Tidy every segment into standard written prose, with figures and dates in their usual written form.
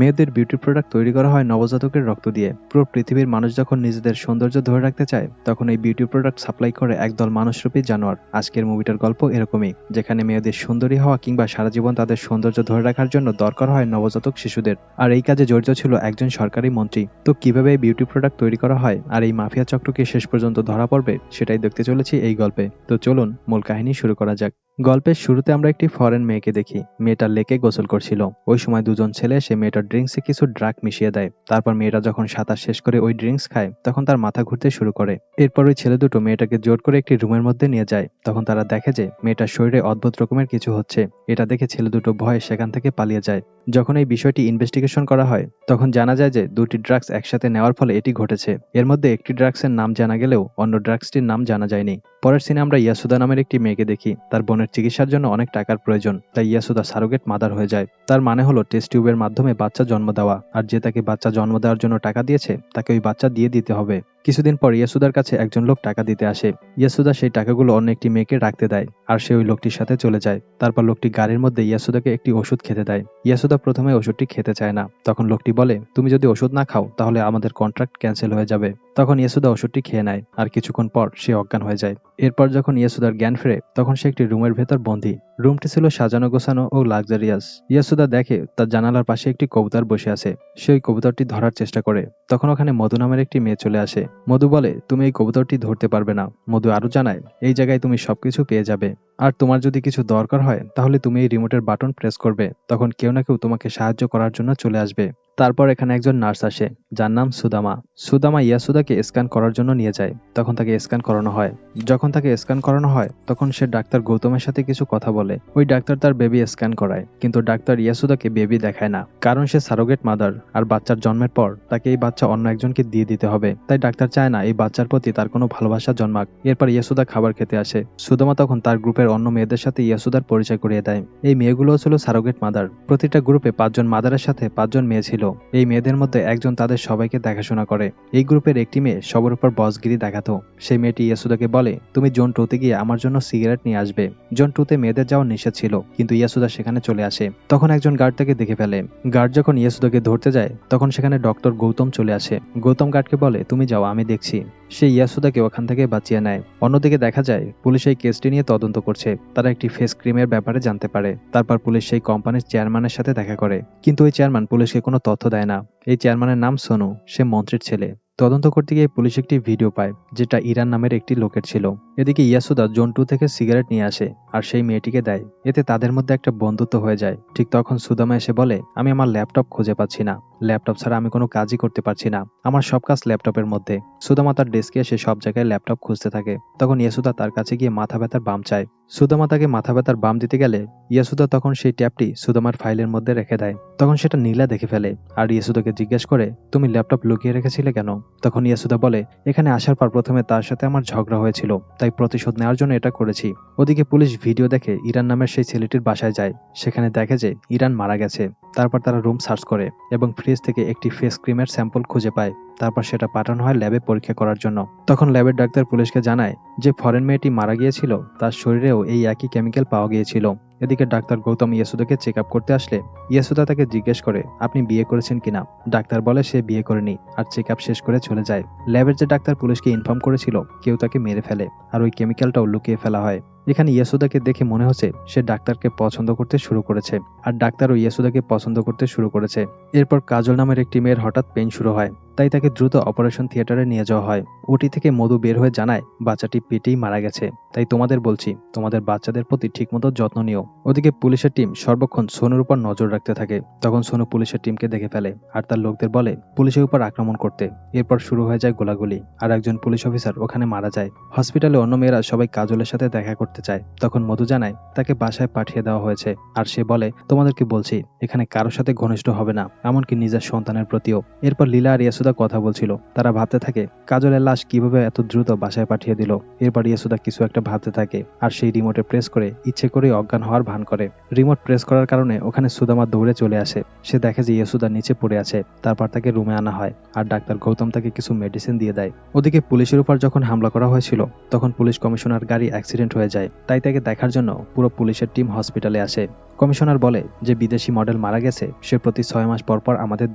মেয়েদের beauty product তৈরি করা হয় নবজাতকের রক্ত দিয়ে। পুরো পৃথিবীর মানুষ যখন নিজেদের সৌন্দর্য ধরে রাখতে চায়, তখন এই বিউটি প্রোডাক্ট সাপ্লাই করে একদল মানুষরূপী জানোয়ার। আজকের মুভিটার গল্প এরকমই, যেখানে মেয়েদের সুন্দরী হওয়া কিংবা সারা জীবন তাদের সৌন্দর্য ধরে রাখার জন্য দরকার হয় নবজাতক শিশুদের। আর এই কাজে জড়িত ছিল একজন সরকারি মন্ত্রী। তো কিভাবে এই বিউটি প্রোডাক্ট তৈরি করা হয় আর এই মাফিয়া চক্রকে শেষ পর্যন্ত ধরা পড়বে, সেটাই দেখতে চলেছি এই গল্পে। তো চলুন মূল কাহিনী শুরু করা যাক। গল্পের শুরুতে আমরা একটি ফরেন মেয়েকে দেখি। মেয়েটা লেকে গোসল করছিল। ওই সময় দুজন ছেলে এসে মেয়েটার ড্রিঙ্কসে কিছু ড্রাগ মিশিয়ে দেয়। তারপর মেয়েটা যখন সাঁতার শেষ করে ওই ড্রিঙ্কস খায়, তখন তার মাথা ঘুরতে শুরু করে। এরপর ওই ছেলে দুটো মেয়েটাকে জোর করে একটি রুমের মধ্যে নিয়ে যায়। তখন তারা দেখে যে মেয়েটার শরীরে অদ্ভুত রকমের কিছু হচ্ছে। এটা দেখে ছেলে দুটো ভয়ে সেখান থেকে পালিয়ে যায়। যখন এই বিষয়টি ইনভেস্টিগেশন করা হয়, তখন জানা যায় যে দুটি ড্রাগস একসাথে নেওয়ার ফলে এটি ঘটেছে। এর মধ্যে একটি ড্রাগসের নাম জানা গেলেও অন্য ড্রাগসটির নাম জানা যায়নি। পরের সিনে আমরা ইয়াসুদা নামের একটি মেয়েকে দেখি। তার বোনের চিকিৎসার জন্য অনেক টাকার প্রয়োজন, তাই ইয়াসুদা সারোগেট মাদার হয়ে যায়। তার মানে হলো টেস্ট টিউবের মাধ্যমে বাচ্চা জন্ম দেওয়া, আর যে তাকে বাচ্চা জন্ম দেওয়ার জন্য টাকা দিয়েছে তাকে ওই বাচ্চা দিয়ে দিতে হবে। কিছুদিন পর ইয়াসুদার কাছে একজন লোক টাকা দিতে আসে। ইয়াসুদা সেই টাকাগুলো অন্য একটি মেয়েকে রাখতে দেয়, আর সে ওই লোকটির সাথে চলে যায়। তারপর লোকটি গাড়ির মধ্যে ইয়াসুদাকে একটি ওষুধ খেতে দেয়। ইয়াসুদা প্রথমে ওষুধটি খেতে চায় না। তখন লোকটি বলে, তুমি যদি ওষুধ না খাও তাহলে আমাদের কন্ট্রাক্ট ক্যান্সেল হয়ে যাবে। তখন ইয়াসুদা ওষুধটি খেয়ে নেয়, আর কিছুক্ষণ পর সে অজ্ঞান হয়ে যায়। এরপর যখন ইয়াসুদার জ্ঞান ফেরে, তখন সে একটি রুমের ভেতর বন্দী। রুমটি ছিল সাজানো গোছানো ও লাক্সারিয়াস। ইয়াসুদা দেখে তার জানালার পাশে একটি কবুতর বসে আছে। সে ওই কবুতরটি ধরার চেষ্টা করে। তখন ওখানে মধু নামের একটি মেয়ে চলে আসে। মধু বলে, তুমি এই কবুতরটি ধরতে পারবে না। মধু আরো জানায়, এই জায়গায় তুমি সবকিছু পেয়ে যাবে, আর তোমার যদি কিছু দরকার হয় তাহলে তুমি এই রিমোটের বাটন প্রেস করবে, তখন কেউ না কেউ তোমাকে সাহায্য করার জন্য চলে আসবে। তারপর এখানে একজন নার্স আসে, যার নাম সুদামা। সুদামা ইয়াসুদাকে স্ক্যান করার জন্য নিয়ে যায়। তখন তাকে স্ক্যান করানো হয়। যখন তাকে স্ক্যান করানো হয়, তখন সে ডাক্তার গৌতমের সাথে কিছু কথা বলে। ওই ডাক্তার তার বেবি স্ক্যান করায়, কিন্তু ডাক্তার ইয়াসুদাকে বেবি দেখায় না, কারণ সে সারোগেট মাদার, আর বাচ্চার জন্মের পর তাকে এই বাচ্চা অন্য একজনকে দিয়ে দিতে হবে। তাই ডাক্তার চায় না এই বাচ্চার প্রতি তার কোনো ভালোবাসা জন্মাক। এরপর ইয়াসুদা খাবার খেতে আসে। সুদামা তখন তার গ্রুপের অন্য মেয়েদের সাথে ইয়াসুদার পরিচয় করিয়ে দেয়। এই মেয়েগুলোও ছিল সারোগেট মাদার। প্রতিটা গ্রুপে 5জন মাদারের সাথে 5জন মেয়ে ছিল। এই মেয়েদের মধ্যে একজন তাদের সবাইকে দেখাশোনা করে। এই গ্রুপের একটি মেয়ে সবার উপর বসগিরি দেখাতো। সেই মেয়েটি ইয়াসুদাকে বলে, তুমি জোন 2-তে গিয়ে আমার জন্য সিগারেট নিয়ে আসবে। জোন 2-তে মেয়েদের যাওয়া নিষেধ ছিল, কিন্তু ইয়াসুদা সেখানে চলে আসে। তখন একজন গার্ড তাকে দেখে ফেলে। গার্ড যখন ইয়াসুদাকে ধরতে যায়, তখন সেখানে ডক্টর গৌতম চলে আসে। গৌতম গার্ডকে বলে, তুমি যাও, আমি দেখছি। সে ইয়াসুদাকে ওখান থেকে বাঁচিয়ে নেয়। অন্যদিকে দেখা যায় পুলিশ এই কেসটি নিয়ে তদন্ত করছে। তারা একটি ফেস ক্রিমের ব্যাপারে জানতে পারে। তারপর পুলিশ সেই কোম্পানির চেয়ারম্যানের সাথে দেখা করে, কিন্তু ওই চেয়ারম্যান পুলিশকে কোনো তথ্য দেয় না। এই চেয়ারম্যানের নাম সোনু, সে মন্ত্রীর ছেলে। তদন্ত করতে গিয়ে পুলিশ একটি ভিডিও পায়, যেটা ইরান নামের একটি লোকের ছিল। এদিকে ইয়াসুদা জোন 2 থেকে সিগারেট নিয়ে আসে, আর সেই মেয়েটিকে দেয়। এতে তাদের মধ্যে একটা বন্ধুত্ব হয়ে যায়। ঠিক তখন সুদামা এসে বলে, আমি আমার ল্যাপটপ খুঁজে পাচ্ছি না। ল্যাপটপ ছাড়া আমি কোনো কাজই করতে পারছি না। আমার সব কাজ ল্যাপটপের মধ্যে। সুদামা তার ডেস্কে এসে সব জায়গায় ল্যাপটপ খুঁজতে থাকে। তখন ইয়াসুদা তার কাছে গিয়ে মাথা ব্যথার বাম চায়। সুদামা তাকে মাথা ব্যথার বাম দিতে গেলে ইয়াসুদা তখন সেই ট্যাবটি সুদামার ফাইলের মধ্যে রেখে দেয়। তখন সেটা নীলা দেখে ফেলে, আর ইয়াসুদাকে জিজ্ঞেস করে, তুমি ল্যাপটপ লুকিয়ে রেখেছিলে কেন? তখন ইয়াসুদা বলে, এখানে আসার পর প্রথমে তার সাথে আমার ঝগড়া হয়েছিল, তাই প্রতিশোধ নেওয়ার জন্য এটা করেছি। ওদিকে পুলিশ ভিডিও দেখে ইরান নামের সেই ছেলেটির বাসায় যায়। সেখানে দেখে যে ইরান মারা গেছে। তারপর তারা রুম সার্চ করে এবং ফ্রিজ থেকে একটি ফেস ক্রিমের স্যাম্পল খুঁজে পায়। তারপর সেটা পাঠানো হয় ল্যাবে পরীক্ষা করার জন্য। তখন ল্যাবের ডাক্তার পুলিশকে জানায় যে ফরেন মেয়েটি মারা গিয়েছিল, তার শরীরেও এই একই কেমিক্যাল পাওয়া গিয়েছিল। এদিকে ডাক্তার গৌতম ইয়াসুদাকে চেক আপ করতে আসলে ইয়াসুদা তাকে জিজ্ঞেস করে, আপনি বিয়ে করেছেন কিনা? ডাক্তার বলে সে বিয়ে করেনি, আর চেক আপ শেষ করে চলে যায়। ল্যাবের যে ডাক্তার পুলিশকে ইনফর্ম করেছিল, কেউ তাকে মেরে ফেলে, আর ওই কেমিক্যালটাও লুকিয়ে ফেলা হয়। এখানে ইয়াসুদাকে দেখে মনে হচ্ছে সে ডাক্তারকে পছন্দ করতে শুরু করেছে, আর ডাক্তারও ইয়াসুদাকে পছন্দ করতে শুরু করেছে। এরপর কাজল নামের একটি মেয়ের হঠাৎ পেইন শুরু হয়, তাই তাকে দ্রুত অপারেশন থিয়েটারে নিয়ে যাওয়া হয়। ওটি থেকে মধু বের হয়ে জানায় বাচ্চাটি পেটেই মারা গেছে। তাই তোমাদের বলছি, তোমাদের বাচ্চাদের প্রতি ঠিকমতো যত্ন নিও। ওদিকে পুলিশের টিম সর্বক্ষণ সোনুর উপর নজর রাখতে থাকে। তখন সোনু পুলিশের টিমকে দেখে ফেলে, আর তার লোকদের বলে পুলিশের উপর আক্রমণ করতে। এরপর শুরু হয়ে যায় গোলাগুলি, আর একজন পুলিশ অফিসার ওখানে মারা যায়। হসপিটালে অন্য মেয়েরা সবাই কাজলের সাথে দেখা করতে চায়। তখন মধু জানায় তাকে বাসায় পাঠিয়ে দেওয়া হয়েছে, আর সে বলে, তোমাদেরকে বলছি এখানে কারোর সাথে ঘনিষ্ঠ হবে না, এমনকি নিজের সন্তানের প্রতিও। এরপর লীলা আর ইয়াসুদা ইয়েসুদা কথা বলছিল। তারা ভাবতে থাকে কাজলের লাশ কিভাবে এত দ্রুত বাসায় পাঠিয়ে দিল। এরপর ইয়েসুদা কিছু একটা ভাবতে থাকে আর সেই রিমোটে প্রেস করে ইচ্ছে করেই অজ্ঞান হওয়ার ভান করে। রিমোট প্রেস করার কারণে ওখানে সুদামা দৌড়ে চলে আসে। সে দেখে যে ইয়েসুদা নিচে পড়ে আছে। তারপর তাকে রুমে আনা হয় আর ডাক্তার গৌতম তাকে কিছু মেডিসিন দিয়ে দেয়। ওদিকে পুলিশের উপর যখন হামলা করা হয়েছিল তখন পুলিশ কমিশনার গাড়ি অ্যাক্সিডেন্ট হয়ে যায়। তাই তাকে দেখার জন্য পুরো পুলিশের টিম হসপিটালে আসে। কমিশনার বলে যে বিদেশি মডেল মারা গেছে, সে প্রতি 6 মাস পর পর আমাদের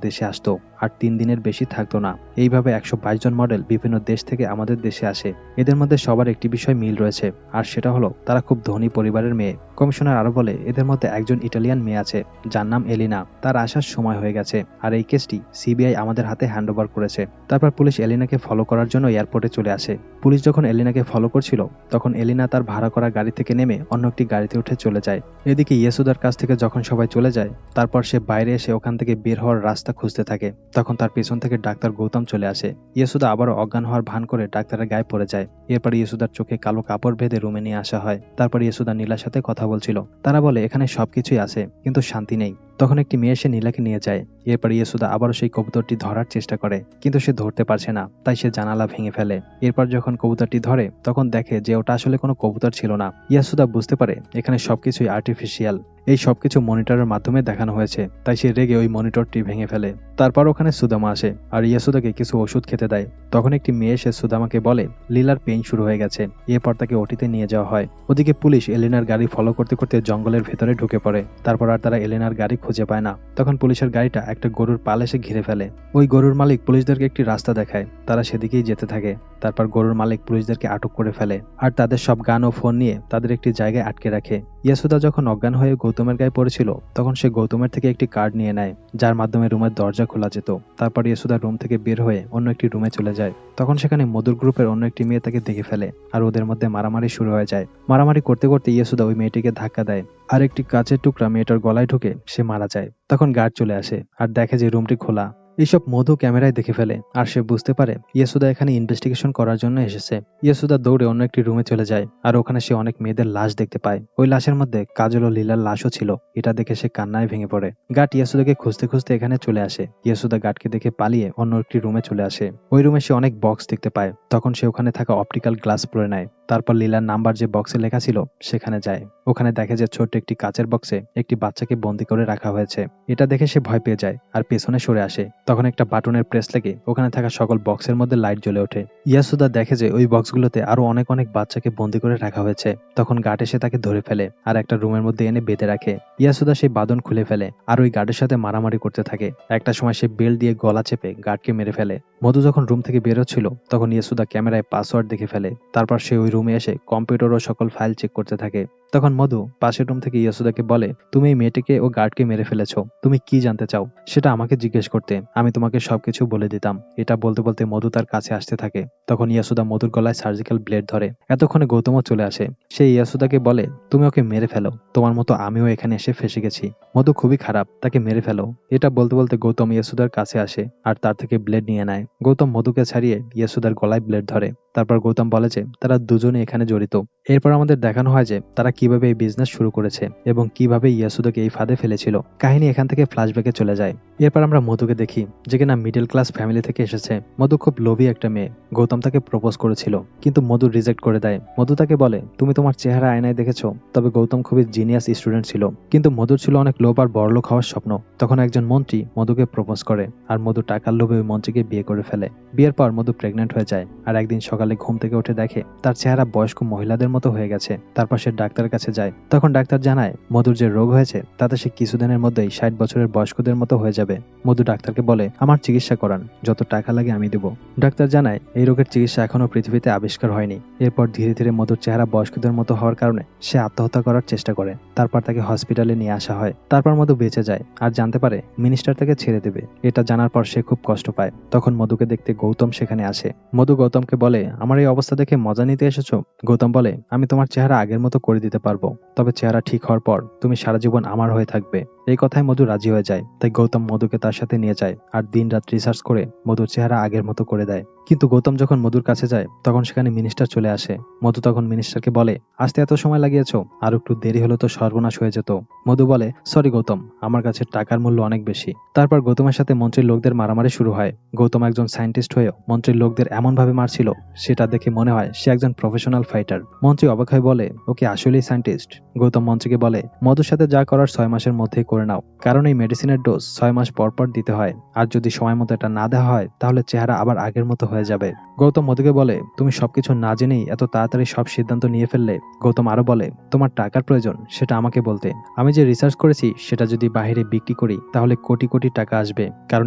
দেশে আসতো আর 3 দিনের বেশি থাকতো না। এইভাবে 122 জন মডেল বিভিন্ন দেশ থেকে আমাদের দেশে আসে। এদের মধ্যে সবার একটি বিষয় মিল রয়েছে, আর সেটা হলো তারা খুব ধনী পরিবারের মেয়ে। কমিশনার আরো বলে এদের মধ্যে একজন ইটালিয়ান মেয়ে আছে যার নাম এলিনা। তার আসার সময় হয়ে গেছে আর এই কেসটি সিবিআই আমাদের হাতে হ্যান্ডওভার করেছে। তারপর পুলিশ এলিনাকে ফলো করার জন্য এয়ারপোর্টে চলে আসে। পুলিশ যখন এলিনাকে ফলো করছিল তখন এলিনা তার ভাড়া করা গাড়ি থেকে নেমে অন্য একটি গাড়িতে উঠে চলে যায়। এদিকে ইয়েসুদার কাছ থেকে যখন সবাই চলে যায় তারপর সে বাইরে এসে ওখান থেকে বের হওয়ার রাস্তা খুঁজতে থাকে। তখন তার পেছন থেকে ডাক্তার গৌতম চলে আসে। ইয়েসুদা আবারও অজ্ঞান হওয়ার ভান করে ডাক্তারের গায়ে পড়ে যায়। এরপর ইয়েসুদার চোখে কালো কাপড় বেঁধে রুমে নিয়ে আসা হয়। তারপর ইয়েসুদা নীলার সাথে কথা বলছিল। তারা বলে এখানে সবকিছুই আছে কিন্তু শান্তি নেই। তখন একটি মেয়ে এসে নীলাকে নিয়ে যায়। এরপর ইয়েসুদা আবারও সেই কবুতরটি ধরার চেষ্টা করে কিন্তু সে ধরতে পারছে না, তাই সে জানালা ভেঙে ফেলে। এরপর যখন কবুতরটি ধরে তখন দেখে যে ওটা আসলে কোনো কবুতর ছিল না। ইয়েসুদা বুঝতে পারে এখানে সবকিছুই আর্টিফিশিয়াল। এই সবকিছু মনিটরের মাধ্যমে দেখানো হয়েছে, তাই সে রেগে ওই মনিটরটি ভেঙে ফেলে। তারপর ওখানে সুদামা আসে আর ইয়েসুদাকে কিছু ওষুধ খেতে দেয়। তখন একটি মেয়ে এসে সুদামাকে বলে লীলার পেইন শুরু হয়ে গেছে। এরপর তাকে ওটিতে নিয়ে যাওয়া হয়। ওদিকে পুলিশ এলিনার গাড়ি ফলো করতে করতে জঙ্গলের ভেতরে ঢুকে পড়ে। তারপর আর তারা এলিনার গাড়ি খুঁজে পায় না। তখন পুলিশের গাড়িটা একটা গরুর পাল এসে ঘিরে ফেলে। ওই গরুর মালিক পুলিশদেরকে একটি রাস্তা দেখায়। তারা সেদিকেই যেতে থাকে। তারপর গরুর মালিক পুলিশদেরকে আটক করে ফেলে আর তাদের সব গান ও ফোন নিয়ে তাদের একটি জায়গায় আটকে রাখে। ইয়েসুদা যখন অজ্ঞান হয়ে গৌতমের গায়ে পড়েছিল তখন সে গৌতমের থেকে একটি কার্ড নিয়ে নেয় যার মাধ্যমে রুমের দরজা খোলা যেত। তারপর ইয়েসুদা রুম থেকে বের হয়ে অন্য একটি রুমে চলে যায়। তখন সেখানে মধুর গ্রুপের অন্য একটি মেয়ে তাকে দেখে ফেলে আর ওদের মধ্যে মারামারি শুরু হয়ে যায়। মারামারি করতে করতে ইয়েসুদা ওই মেয়েটিকে ধাক্কা দেয় আর একটি কাচের টুকরা মেয়েটার গলায় ঢুকে সে মারা যায়। তখন গার্ড চলে আসে আর দেখে যে রুমটি খোলা। এইসব মধু ক্যামেরায় দেখে ফেলে আর সে বুঝতে পারে ইয়েসুদা এখানে ইনভেস্টিগেশন করার জন্য এসেছে। ইয়েসুদা দৌড়ে অন্য একটি রুমে চলে যায় আর ওখানে সে অনেক মেয়েদের লাশ দেখতে পায়। ওই লাশের মধ্যে কাজল ও লীলার লাশও ছিল। এটা দেখে সে কান্নায় ভেঙে পড়ে। গার্ড ইয়েসুদাকে খুঁজতে খুঁজতে এখানে চলে আসে। ইয়েসুদা গার্ডকে দেখে পালিয়ে অন্য একটি রুমে চলে আসে। ওই রুমে সে অনেক বক্স দেখতে পায়। তখন সে ওখানে থাকা অপটিক্যাল গ্লাস পরে নেয়। তারপর লীলার নাম্বার যে বক্সে লেখা ছিল সেখানে যায়। ওখানে দেখে যে ছোট্ট একটি কাচের বক্সে একটি বাচ্চাকে বন্দি করে রাখা হয়েছে। এটা দেখে সে ভয় পেয়ে যায় আর পেছনে সরে আসে। তখন একটা বাটনের প্রেস লেগে ওখানে থাকা সকল বক্সের মধ্যে লাইট জ্বলে ওঠে। ইয়েসুদা দেখে যে ওই বক্সগুলোতে আরো অনেক অনেক বাচ্চাকে বন্দি করে রাখা হয়েছে। তখন গার্ড এসে তাকে ধরে ফেলে আর একটা রুমের মধ্যে এনে বেঁধে রাখে। ইয়েসুদা সেই বাঁধন খুলে ফেলে আর ওই গার্ডের সাথে মারামারি করতে থাকে। একটা সময় সে বেল্ট দিয়ে গলা চেপে গার্ডকে মেরে ফেলে। মধু যখন রুম থেকে বেরোচ্ছিল তখন ইয়েসুদা ক্যামেরায় পাসওয়ার্ড দেখে ফেলে। তারপর সে ওই রুমে এসে কম্পিউটার ও সকল ফাইল চেক করতে থাকে। তখন মধু পাশের রুম থেকে ইয়েসুদাকে বলে, তুমি এই মেয়েটিকে ও গার্ডকে মেরে ফেলেছো, তুমি কি জানতে চাও সেটা আমাকে জিজ্ঞেস করতে, আমি তোমাকে সবকিছু বলে দিতাম। এটা বলতে বলতে মধু তার কাছে আসতে থাকে। তখন ইয়েসুদা মধুর গলায় সার্জিক্যাল ব্লেড ধরে। এতক্ষণে গৌতমও চলে আসে। সে ইয়েসুদাকে বলে, তুমি ওকে মেরে ফেলো, তোমার মতো আমিও এখানে এসে ফেসে গেছি। মধু খুবই খারাপ, তাকে মেরে ফেলো। এটা বলতে বলতে গৌতম ইয়েসুদার কাছে আসে আর তার থেকে ব্লেড নিয়ে নেয়। গৌতম মধুকে ছাড়িয়ে ইয়েসুদার গলায় ব্লেড ধরে। তারপর গৌতম বলে যে তারা দুজনে এখানে জড়িত। এরপর আমাদের দেখানো হয় যে তারা কিভাবে এই বিজনেস শুরু করেছে এবং কিভাবে ইয়েসুদাকে এই ফাঁদে ফেলেছিল। কাহিনী এখান থেকে ফ্ল্যাশব্যাকে চলে যায়। এরপর আমরা মধুকে দেখি যে কিনা মিডল ক্লাস ফ্যামিলি থেকে এসেছে। মধু খুব লোভী একটা মেয়ে। গৌতম তাকে প্রপোজ করেছিল কিন্তু মধু রিজেক্ট করে দেয়। মধু তাকে বলে, তুমি তোমার চেহারা আয়নায় দেখেছো? তবে গৌতম খুবই জিনিয়াস স্টুডেন্ট ছিল কিন্তু মধুর ছিল অনেক লোভ আর বড়লোক হওয়ার স্বপ্ন। তখন একজন মন্ত্রী মধুকে প্রপোজ করে আর মধু টাকার লোভে ওই মন্ত্রীকে বিয়ে করে ফেলে। বিয়ের পর মধু প্রেগনেন্ট হয়ে যায় আর একদিন সকালে ঘুম থেকে উঠে দেখে তার চেহারা বয়স্ক মহিলাদের মতো হয়ে গেছে। তারপর সে ডাক্তারের কাছে যায়। তখন ডাক্তার জানায় মধুর যে রোগ হয়েছে তাতে সে কিছুদিনের মধ্যেই 60 বছরের বয়স্কদের মতো হয়ে যাবে। মধু ডাক্তারকে বলে, আমার চিকিৎসা করান, যত টাকা লাগে আমি দেব। ডাক্তার জানায় এই রোগের চিকিৎসা এখনো পৃথিবীতে আবিষ্কার হয়নি। এরপর ধীরে ধীরে মধুর চেহারা বয়স্কদের মতো হওয়ার কারণে সে আত্মহত্যা করার চেষ্টা করে। তারপর তাকে হসপিটালে নিয়ে আসা হয়। তারপর মধু বেঁচে যায় আর জানতে পারে মিনিস্টার তাকে ছেড়ে দেবে। এটা জানার পর সে খুব কষ্ট পায়। তখন মধুকে দেখতে গৌতম সেখানে আসে। মধু গৌতমকে বলে, আমার এই অবস্থা দেখে মজা নিতে এসেছো? গৌতম বলে, আমি তোমার চেহারা আগের মতো করে দিতে পারবো, তবে চেহারা ঠিক হওয়ার পর তুমি সারা জীবন আমার হয়ে থাকবে এই কথায় মধু রাজি হয়ে যায়। তাই গৌতম মধুকে তার সাথে নিয়ে যায় আর দিনরাত রিসার্চ করে মধুর চেহারা আগের মতো করে দেয়। কিন্তু গৌতম যখন মধুর কাছে যায় তখন সেখানে মিনিস্টার চলে আসে। মধু তখন মিনিস্টারকে বলে, আসতে এত সময় লাগিয়েছো, আর একটু দেরি হলে তো সর্বনাশ হয়ে যেত। মধু বলে, সরি গৌতম, আমার কাছে টাকার মূল্য অনেক বেশি। তারপর গৌতমের সাথে মন্ত্রীর লোকদের মারামারি শুরু হয়। গৌতম একজন সায়েন্টিস্ট হয়েও মন্ত্রীর লোকদের এমন ভাবে মারছিল, সেটা দেখে মনে হয় সে একজন প্রফেশনাল ফাইটার। মন্ত্রী অবাক হয়ে বলে, ওকে আসলেই সায়েন্টিস্ট? গৌতম মন্ত্রীকে বলে, মধুর সাথে যা করার 6 মাসের মধ্যেই করে নাও, কারণ এই মেডিসিনের ডোজ 6 মাস পর পর দিতে হয়, আর যদি সময় মতো এটা না দেওয়া হয় তাহলে চেহারা আবার আগের মতো হয়ে যাবে। গৌতম মধুকে বলে, তুমি সবকিছু না জেনেই এত তাড়াতাড়ি সব সিদ্ধান্ত নিয়ে ফেললে। গৌতম আরো বলে, তোমার টাকার প্রয়োজন, সেটা আমাকে বলতে। আমি যে রিসার্চ করেছি সেটা যদি বাইরে বিক্রি করি তাহলে কোটি কোটি টাকা আসবে, কারণ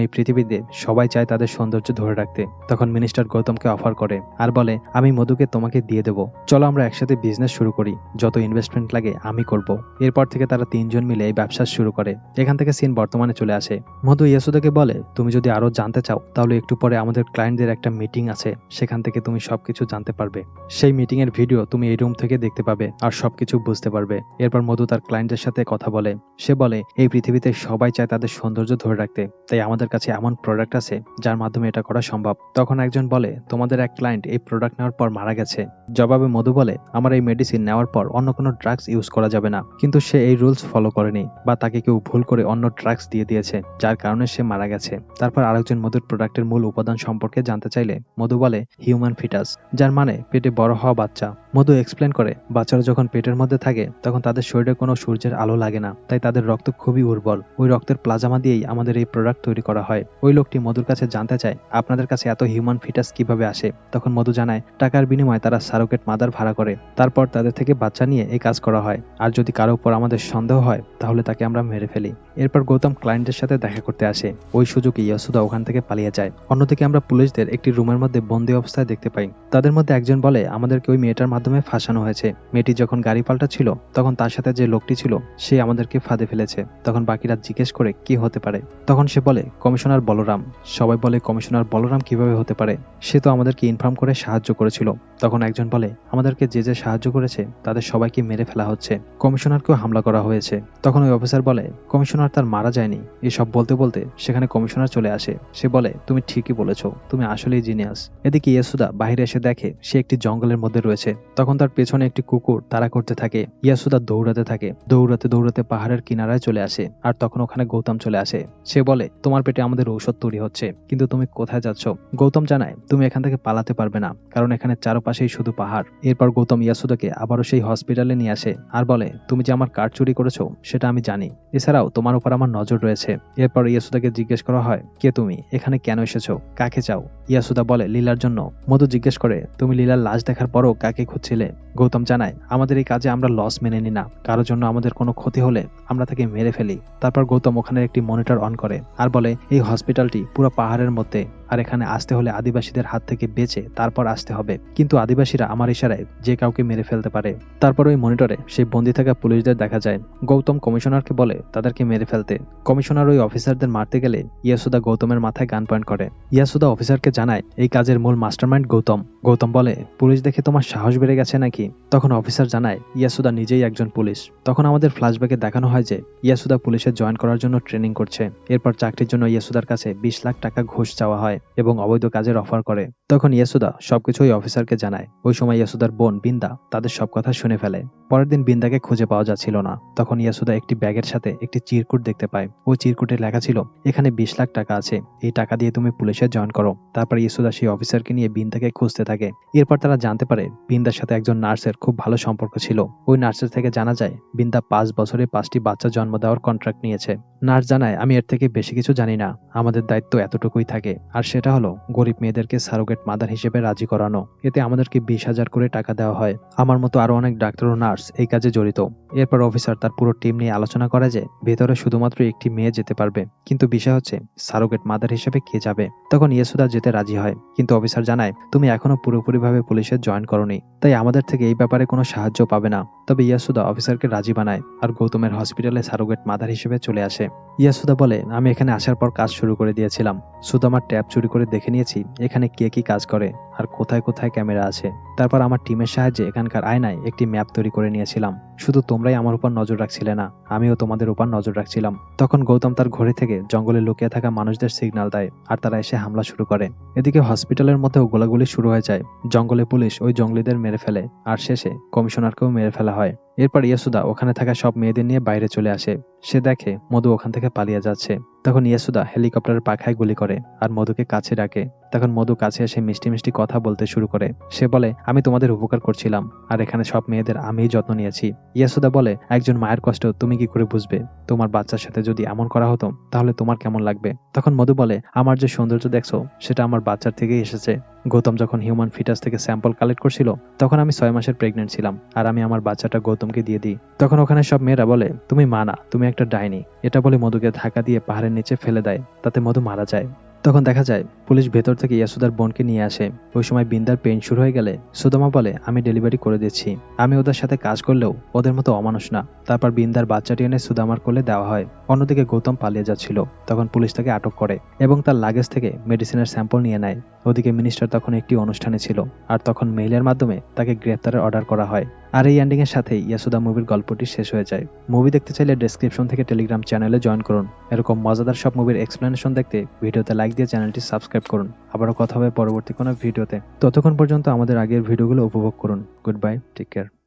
এই পৃথিবীতে সবাই চায় তাদের সৌন্দর্য ধরে রাখতে। তখন মিনিস্টার গৌতমকে অফার করে আর বলে, আমি মধুকে তোমাকে দিয়ে দেবো, চলো আমরা একসাথে বিজনেস শুরু করি, যত ইনভেস্টমেন্ট লাগে আমি করব। এরপর থেকে তারা 3 জন মিলে এই ব্যবসা শুরু করে। এখান থেকে সিন বর্তমানে চলে আসে। মধু ইয়াসুদাকে বলে, তুমি যদি আরো জানতে চাও তাহলে একটু পরে আমাদের ক্লায়েন্টদের একটা মিটিং আছে, সেখান থেকে তুমি সবকিছু জানতে পারবে। সেই মিটিং এর ভিডিও তুমি এই রুম থেকে দেখতে পাবে আর সবকিছু বুঝতে পারবে। এরপর মধু তার ক্লায়েন্টদের সাথে কথা বলে। সে বলে, এই পৃথিবীতে সবাই চায় তাদের সৌন্দর্য ধরে রাখতে, তাই আমাদের কাছে এমন প্রোডাক্ট আছে যার মাধ্যমে এটা করা সম্ভব। তখন একজন বলে, তোমাদের এক ক্লায়েন্ট এই প্রোডাক্ট নেওয়ার পর মারা গেছে। জবাবে মধু বলে, আমার এই মেডিসিন নেওয়ার পর অন্য কোনো ড্রাগস ইউজ করা যাবে না, কিন্তু সে এই রুলস ফলো করেনি, বা তাকে কেউ ভুল করে অন্য ড্রাগস দিয়ে দিয়েছে, যার কারণে সে মারা গেছে। তারপর আরেকজন মধুর প্রোডাক্টের মূল উপাদান সম্পর্কে জানতে চাইলে মধু বলে, হিউম্যান ফিটাস, যার মানে পেটে বড় হওয়া বাচ্চা। মধু এক্সপ্লেন করে, বাচ্চারা যখন পেটের মধ্যে থাকে তখন তাদের শরীরে কোনো সূর্যের আলো লাগে না, তাই তাদের রক্ত খুবই উর্বর। ওই রক্তের প্লাজমা দিয়েই আমাদের এই প্রোডাক্ট তৈরি করা হয়। ওই লোকটি মধুর কাছে জানতে চায়, আপনাদের কাছে এত হিউম্যান ফিটাস কিভাবে আসে? তখন মধু জানায়, টাকার বিনিময়ে তারা সারোগেট মাদার ভাড়া করে, তারপর তাদের থেকে বাচ্চা নিয়ে এই কাজ করা হয়। আর যদি কারো উপর আমাদের সন্দেহ হয় তাহলে তাকে আমরা মেরে ফেলি। এরপর গৌতম ক্লায়েন্টের সাথে দেখা করতে আসে। ওই সুযোগে ইয়াসুদা ওখান থেকে পালিয়ে যায়। অন্যদিকে আমরা পুলিশদের একটি রুমের মধ্যে বন্দী অবস্থায় দেখতে পাই। তাদের মধ্যে একজন বলে, আমাদেরকে ওই মেয়েটার মাধ্যমে ফাঁসানো হয়েছে। মেয়েটি যখন গাড়ি পাল্টাচ্ছিল তখন তার সাথে যে লোকটি ছিল সে আমাদেরকে ফাঁদে ফেলেছে। তখন বাকিরা জিজ্ঞেস করে, কি হতে পারে? তখন সে বলে, কমিশনার বলরাম। সবাই বলে, কমিশনার বলরাম কিভাবে হতে পারে? সে তো আমাদেরকে ইনফর্ম করে সাহায্য করেছিল। তখন একজন বলে, আমাদেরকে যে যে সাহায্য করেছে তাদের সবাইকে মেরে ফেলা হচ্ছে, কমিশনারকেও হামলা করা হয়েছে। তখন ওই অফিসার বলে, কমিশনার তার মারা যায়নি। এসব বলতে বলতে সেখানে কমিশনার চলে আসে। সে বলে, তুমি ঠিকই বলেছ, তুমি আসলেই জিনিয়াস। এদিকে ইয়াসুদা বাইরে এসে দেখে সে একটি জঙ্গলের মধ্যে রয়েছে। তখন তার পেছনে একটি কুকুর তাড়া করতে থাকে। ইয়াসুদা দৌড়াতে থাকে। দৌড়াতে দৌড়াতে পাহাড়ের কিনারায় চলে আসে। আর তখন ওখানে গৌতম চলে আসে। সে বলে, তোমার পেটে আমাদের ঔষধ তৈরি হচ্ছে, কিন্তু তুমি কোথায় যাচ্ছ? গৌতম জানায়, তুমি এখান থেকে পালাতে পারবে না, কারণ এখানে চারপাশেই শুধু পাহাড়। এরপর গৌতম ইয়াসুদাকে আবারও সেই হসপিটালে নিয়ে আসে আর বলে, তুমি যে আমার কার্ড চুরি করেছো সেটা আমি জানি, এছাড়াও তোমার উপর আমার নজর রয়েছে। এরপর ইয়াসুদাকে জিজ্ঞেস করা হয়, কে তুমি, এখানে কেন এসেছো, কাকে চাও? ইয়াসুদা বলে, লীলার জন্য। মধু জিজ্ঞেস করে, তুমি লীলার লাশ দেখার পরও কাকে খুঁজছিলে? গৌতম জানায়, আমাদের এই কাজে আমরা লস মেনে নি না, কারোর জন্য আমাদের কোনো ক্ষতি হলে আমরা তাকে মেরে ফেলি। তারপর গৌতম ওখানে একটি মনিটর অন করে আর বলে, এই হসপিটালটি পুরো পাহাড়ের মধ্যে, আর এখানে আসতে হলে আদিবাসীদের হাত থেকে বেঁচে তারপর আসতে হবে, কিন্তু আদিবাসীরা আমার ইশারায় যে কাউকে মেরে ফেলতে পারে। তারপর ওই মনিটরে সেই বন্দী থাকা পুলিশদের দেখা যায়। গৌতম কমিশনারকে বলে তাদেরকে মেরে ফেলতে। কমিশনার ওই অফিসারদের মারতে গেলে ইয়াসুদা গৌতমের মাথায় গান পয়েন্ট করে। ইয়াসুদা অফিসারকে জানায় এই কাজের মূল মাস্টারমাইন্ড গৌতম। গৌতম বলে, পুলিশ দেখে তোমার সাহস বেড়ে গেছে নাকি? তখন অফিসার জানায় ইয়াসুদা নিজেই একজন পুলিশ। তখন আমাদের ফ্ল্যাশব্যাকে দেখানো হয় যে ইয়াসুদা পুলিশে জয়েন করার জন্য ট্রেনিং করছে। এরপর চাকরির জন্য ইয়াসুদার কাছে 20 লাখ টাকা ঘুষ চাওয়া হয় এবং অবৈধ কাজের অফার করে। তখন ইয়াসুদা সবকিছু ওই অফিসারকে জানায়। ওই সময় ইয়াসুদার বোন বিন্দা তাদের সব কথা শুনে ফেলে। পরের দিন বিন্দাকে খুঁজে পাওয়া যাচ্ছিল না। তখন ইয়াসুদা একটি ব্যাগের সাথে একটি চিরকুট দেখতে পায়। ওই চিরকুটে লেখা ছিল, এখানে 20 লাখ টাকা আছে, এই টাকা দিয়ে তুমি পুলিশে জয়েন করো। তারপর ইয়াসুদা সেই অফিসারকে নিয়ে বিন্দাকে খুঁজতে থাকে। এরপর তারা জানতে পারে বিন্দার সাথে একজন নার্সের খুব ভালো সম্পর্ক ছিল। ওই নার্সের থেকে জানা যায় বিন্দা 5 বছরে 5টি বাচ্চা জন্ম দেওয়ার কন্ট্রাক্ট নিয়েছে। নার্স জানায়, আমি এর থেকে বেশি কিছু জানি না, আমাদের দায়িত্ব এতটুকুই থাকে, আর সেটা হলো গরিব মেয়েদেরকে সারোগেট মাদার হিসেবে রাজি করানো। এতে আমাদেরকে 20,000 করে টাকা দেওয়া হয়। আমার মতো আরো অনেক ডাক্তার ও নার্স এই কাজে জড়িত। এরপর অফিসার তার পুরো টিম নিয়ে আলোচনা করে যে ভেতরে শুধুমাত্র একটি মেয়ে যেতে পারবে, কিন্তু বিষয় হচ্ছে সারোগেট মাদার হিসেবে কে যাবে। তখন ইয়াসুদা যেতে রাজি হয়, কিন্তু অফিসার জানায়, তুমি এখনো পুরোপুরিভাবে পুলিশে জয়েন করোনি, তাই আমাদের থেকে এই ব্যাপারে কোনো সাহায্য পাবে না। তবে ইয়াসুদা অফিসারকে রাজি বানায় আর গৌতমের হসপিটালে সারোগেট মাদার হিসেবে চলে আসে। ইয়াসুদা বলে, আমি এখানে আসার পর কাজ শুরু করে দিয়েছিলাম, শুধু আমার ট্যাব চুরি করে দেখে নিয়েছি এখানে কে কি কাজ করে, আর কোথায় কোথায় ক্যামেরা আছে। তারপর আমার টিমের সাহায্যে এখানকার আয়নায় একটি ম্যাপ তৈরি করে নিয়েছিলাম। শুধু তোমরাই আমার উপর নজর রাখছিলে না, আমিও তোমাদের উপর নজর রাখছিলাম। তখন গৌতম তার ঘড়ি থেকে জঙ্গলে লুকিয়ে থাকা মানুষদের সিগন্যাল দেয় আর তারা এসে হামলা শুরু করে। এদিকে হসপিটালের মধ্যেও গোলাগুলি শুরু হয়ে যায়। জঙ্গলে পুলিশ ওই জঙ্গলিদের মেরে ফেলে আর শেষে কমিশনারকেও মেরে ফেলা হয়। এরপর ইয়াসুদা ওখানে থাকা সব মেয়েদের নিয়ে বাইরে চলে আসে। সে দেখে মধু ওখান থেকে পালিয়ে যাচ্ছে। তখন ইয়াসুদা হেলিকপ্টারের পাখায় গুলি করে আর মধুকে কাছে ডাকে। তখন মধু কাছে এসে মিষ্টি মিষ্টি কথা বলতে শুরু করে। সে বলে, আমি তোমাদের উপকার করছিলাম আর এখানে সব মেয়েদের আমিই যত্ন নিয়েছি। ইয়াসুদা বলে, একজন মায়ের কষ্ট তুমি কি করে বুঝবে? তোমার বাচ্চার সাথে যদি এমন করা হতো তাহলে তোমার কেমন লাগবে? তখন মধু বলে, আমার যে সৌন্দর্য দেখছো সেটা আমার বাচ্চার থেকেই এসেছে। গৌতম যখন হিউম্যান ফিটাস থেকে স্যাম্পল কালেক্ট করছিল তখন আমি 6 মাসের প্রেগনেন্ট ছিলাম আর আমি আমার বাচ্চাটা গৌতমকে দিয়ে দিই। তখন ওখানে সব মেয়েরা বলে, তুমি মা না, তুমি একটা ডাইনি। এটা বলে মধুকে ধাক্কা দিয়ে পাহাড়ের নিচে ফেলে দেয়, তাতে মধু মারা যায়। তখন দেখা যায় পুলিশ ভেতর থেকে ইয়াসুদার বোনকে নিয়ে আসে। ওই সময় বিন্দার পেইন শুরু হয়ে গেলে সুদামা বলে, আমি ডেলিভারি করে দিচ্ছি, আমি ওদের সাথে কাজ করলেও ওদের মতো অমানুষ না। তারপর বিন্দার বাচ্চাটি এনে সুদামার কোলে দেওয়া হয়। অন্যদিকে গৌতম পালিয়ে যাচ্ছিল। তখন পুলিশ তাকে আটক করে এবং তার লাগেজ থেকে মেডিসিনের স্যাম্পল নিয়ে নেয়। ওদিকে মিনিস্টার তখন একটি অনুষ্ঠানে ছিল আর তখন মেইলের মাধ্যমে তাকে গ্রেফতারের অর্ডার করা হয়। আর এই এন্ডিং এর সাথেই ইয়াসুদা মুভির গল্পটি শেষ হয়ে যায়। মুভি দেখতে চাইলে ডেসক্রিপশন থেকে টেলিগ্রাম চ্যানেলে জয়েন করুন। এরকম মজাদার সব মুভির এক্সপ্লেনেশন দেখতে ভিডিওতে লাইক দিয়ে চ্যানেলটি সাবস্ক্রাইব করুন। আবারও কথা হবে পরবর্তী কোনো ভিডিওতে। ততক্ষণ পর্যন্ত আমাদের আগের ভিডিওগুলো উপভোগ করুন। Good bye, take care.